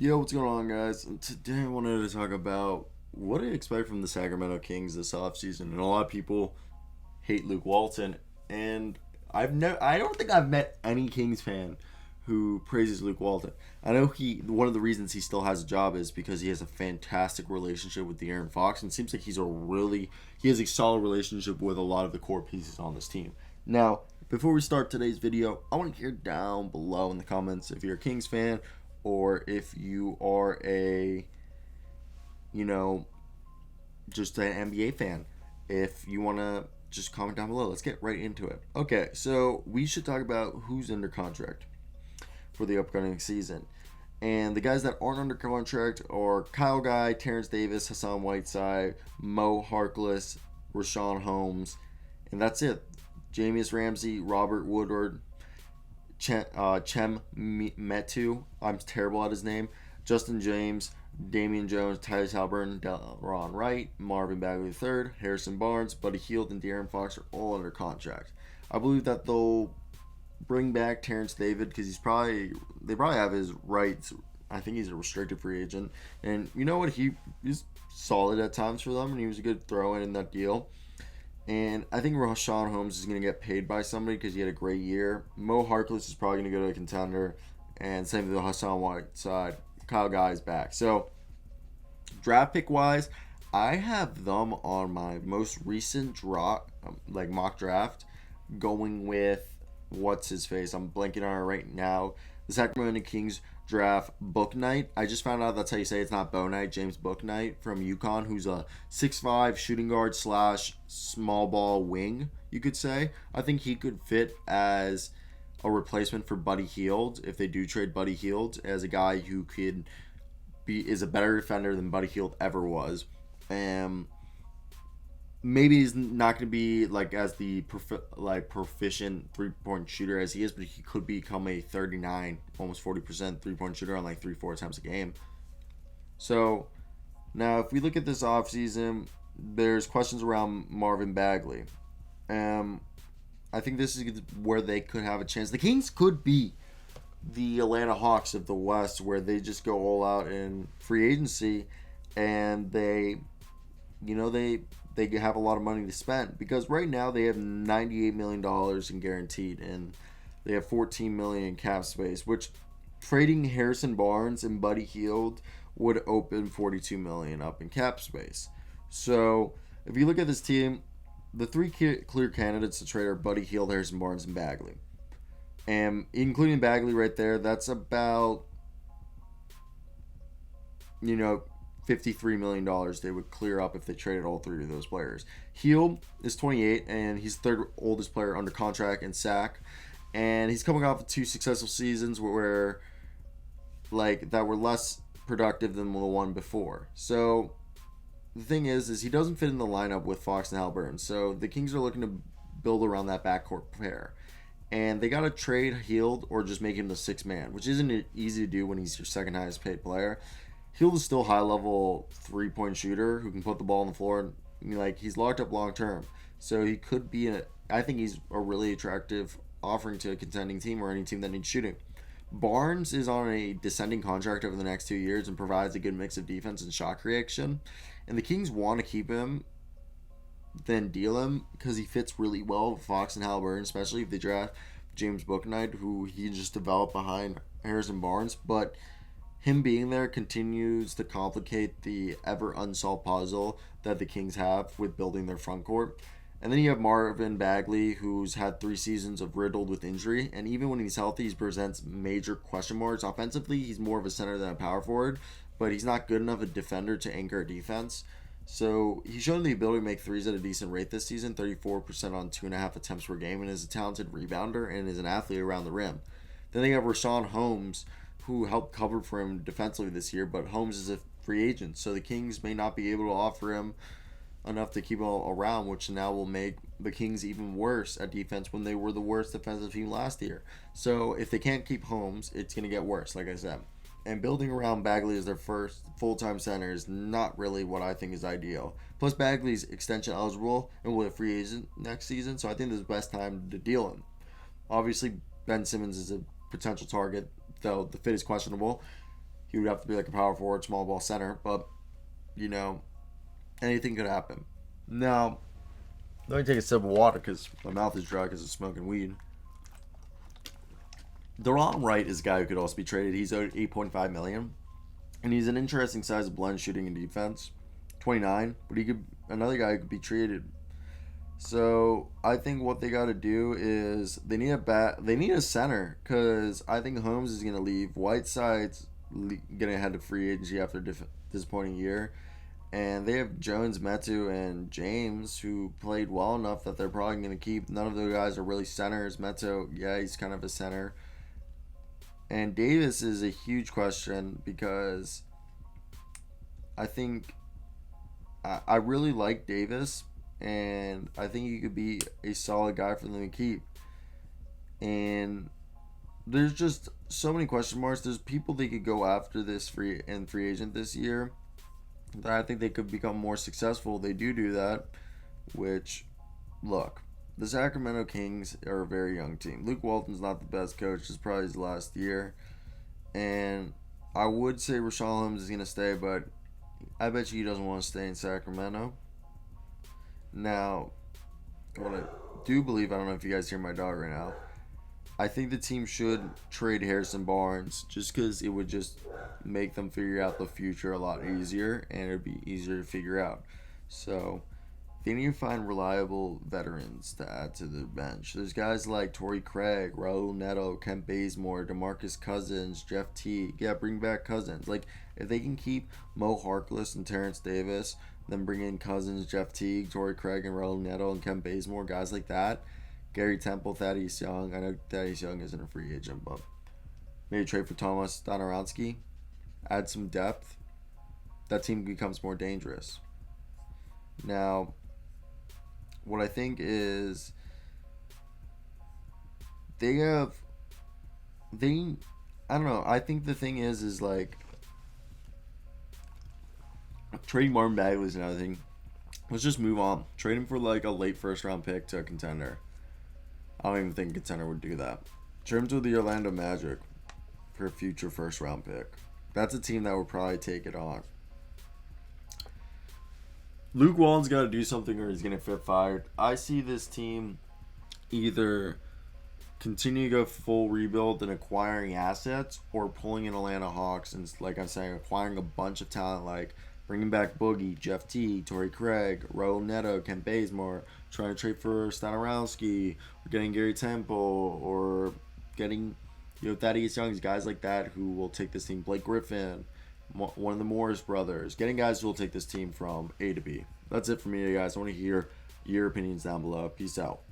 Yo, what's going on, guys? And today I wanted to talk about what I expect from the Sacramento Kings this offseason. And a lot of people hate Luke Walton, and I don't think I've met any Kings fan who praises Luke Walton. I know one of the reasons he still has a job is because he has a fantastic relationship with De'Aaron Fox, and it seems like he has a solid relationship with a lot of the core pieces on this team. Now, before we start today's video, I want to hear down below in the comments if you're a Kings fan or if you are you know, just an NBA fan. If you want to just comment down below. Let's get right into it. Okay, so we should talk about who's under contract for the upcoming season. And the guys that aren't under contract are Kyle Guy, Terrence Davis, Hassan Whiteside, Mo Harkless, Richaun Holmes, and that's it. Jamius Ramsey, Robert Woodward, Chem Metu, I'm terrible at his name, Justin James, Damian Jones, Tyus Halburn, Delron Wright, Marvin Bagley III, Harrison Barnes, Buddy Hield, and De'Aaron Fox are all under contract. I believe that they'll bring back Terrence David because they probably have his rights. I think he's a restricted free agent, and you know what? He's solid at times for them, and he was a good throw in that deal. And I think Richaun Holmes is going to get paid by somebody because he had a great year. Mo Harkless is probably going to go to a contender. And same with Hassan Whiteside. Kyle Guy is back. So, draft pick wise, I have them on my most recent mock draft, going with what's his face. I'm blanking on it right now. The Sacramento Kings draft Bouknight. I just found out that's how you say it. It's not Bouknight. James Bouknight from UConn, who's a 6'5" shooting guard / small ball wing, you could say. I think he could fit as a replacement for Buddy Hield if they do trade Buddy Hield, as a guy who is a better defender than Buddy Hield ever was. Maybe he's not going to be as the proficient 3-point shooter as he is, but he could become a 39, almost 40% 3-point shooter on 3-4 attempts a game. So now if we look at this offseason, there's questions around Marvin Bagley. I think this is where they could have a chance. The Kings could be the Atlanta Hawks of the West, where they just go all out in free agency and they have a lot of money to spend, because right now they have $98 million in guaranteed and they have $14 million in cap space, which trading Harrison Barnes and Buddy Hield would open $42 million up in cap space. So if you look at this team, the three clear candidates to trade are Buddy Hield, Harrison Barnes, and Bagley. And including Bagley right there, that's about $53 million they would clear up if they traded all three of those players. Hield is 28, and he's third oldest player under contract in SAC. And he's coming off of 2 successful seasons where that were less productive than the one before. So the thing is he doesn't fit in the lineup with Fox and Halburn. So the Kings are looking to build around that backcourt pair. And they got to trade Hield or just make him the sixth man, which isn't easy to do when he's your second highest paid player. Hield is still high level 3-point shooter who can put the ball on the floor. He's locked up long term, so he could be I think he's a really attractive offering to a contending team or any team that needs shooting. Barnes is on a descending contract over the next 2 years and provides a good mix of defense and shot creation. And the Kings want to keep him, then deal him, because he fits really well with Fox and Halburn, especially if they draft James Bouknight, who he just developed behind Harrison Barnes. But him being there continues to complicate the ever unsolved puzzle that the Kings have with building their front court. And then you have Marvin Bagley, who's had 3 seasons of riddled with injury, and even when he's healthy, he presents major question marks. Offensively, he's more of a center than a power forward, but he's not good enough a defender to anchor a defense. So he's shown the ability to make threes at a decent rate this season, 34% on 2.5 attempts per game, and is a talented rebounder and is an athlete around the rim. Then they have Richaun Holmes, who helped cover for him defensively this year, but Holmes is a free agent, so the Kings may not be able to offer him enough to keep him around, which now will make the Kings even worse at defense when they were the worst defensive team last year. So if they can't keep Holmes, it's going to get worse, like I said. And building around Bagley as their first full-time center is not really what I think is ideal. Plus, Bagley's extension eligible and will be a free agent next season, so I think this is the best time to deal him. Obviously, Ben Simmons is a potential target, though the fit is questionable. he would have to be like a power forward, small ball center. But, anything could happen. Now, let me take a sip of water because my mouth is dry because of smoking weed. Deron Wright is a guy who could also be traded. He's owed $8.5 million, and he's an interesting size of blend, shooting and defense. 29, but another guy who could be traded. So I think what they got to do is they need a center, because I think Holmes is gonna leave. Whiteside's gonna head to free agency after a disappointing year. And they have Jones, Metu, and James, who played well enough that they're probably going to keep. None of those guys are really centers. Metu, yeah, he's kind of a center. And Davis is a huge question, because I think I really like Davis, and I think he could be a solid guy for them to keep. And there's just so many question marks. There's people they could go after this free agent this year that I think they could become more successful. They do that, which, look, the Sacramento Kings are a very young team. Luke Walton's not the best coach. It's probably his last year. And I would say Richaun Holmes is going to stay, but I bet you he doesn't want to stay in Sacramento. Now, what I do believe, I don't know if you guys hear my dog right now, I think the team should trade Harrison Barnes, just because it would just make them figure out the future a lot easier, and it would be easier to figure out. So they need to find reliable veterans to add to the bench. There's guys like Torrey Craig, Raul Neto, Kent Bazemore, DeMarcus Cousins, Jeff Teague. Yeah, bring back Cousins. Like, if they can keep Mo Harkless and Terrence Davis, then bring in Cousins, Jeff Teague, Torrey Craig, and Raul Neto, and Kent Bazemore, guys like that. Gary Temple, Thaddeus Young. I know Thaddeus Young isn't a free agent, but maybe trade for Thomas Donarowski. Add some depth. That team becomes more dangerous. Now, what I think is I don't know. I think the thing is like, trading Marvin Bagley is another thing. Let's just move on. Trade him for like a late first round pick to a contender. I don't even think a contender would do that. Trade him to the Orlando Magic for a future first round pick. That's a team that would probably take it on. Luke Walton's got to do something or he's going to get fired. I see this team either continue to go full rebuild and acquiring assets, or pulling in Atlanta Hawks and, like I'm saying, acquiring a bunch of talent, like bringing back Boogie, Jeff Teague, Torrey Craig, Raul Neto, Kent Bazemore, trying to trade for Stanarowski, or getting Gary Temple, or getting Thaddeus Young, guys like that who will take this team. Blake Griffin, one of the Morris brothers, getting guys who will take this team from A to B. That's it for me, guys. I want to hear your opinions down below. Peace out.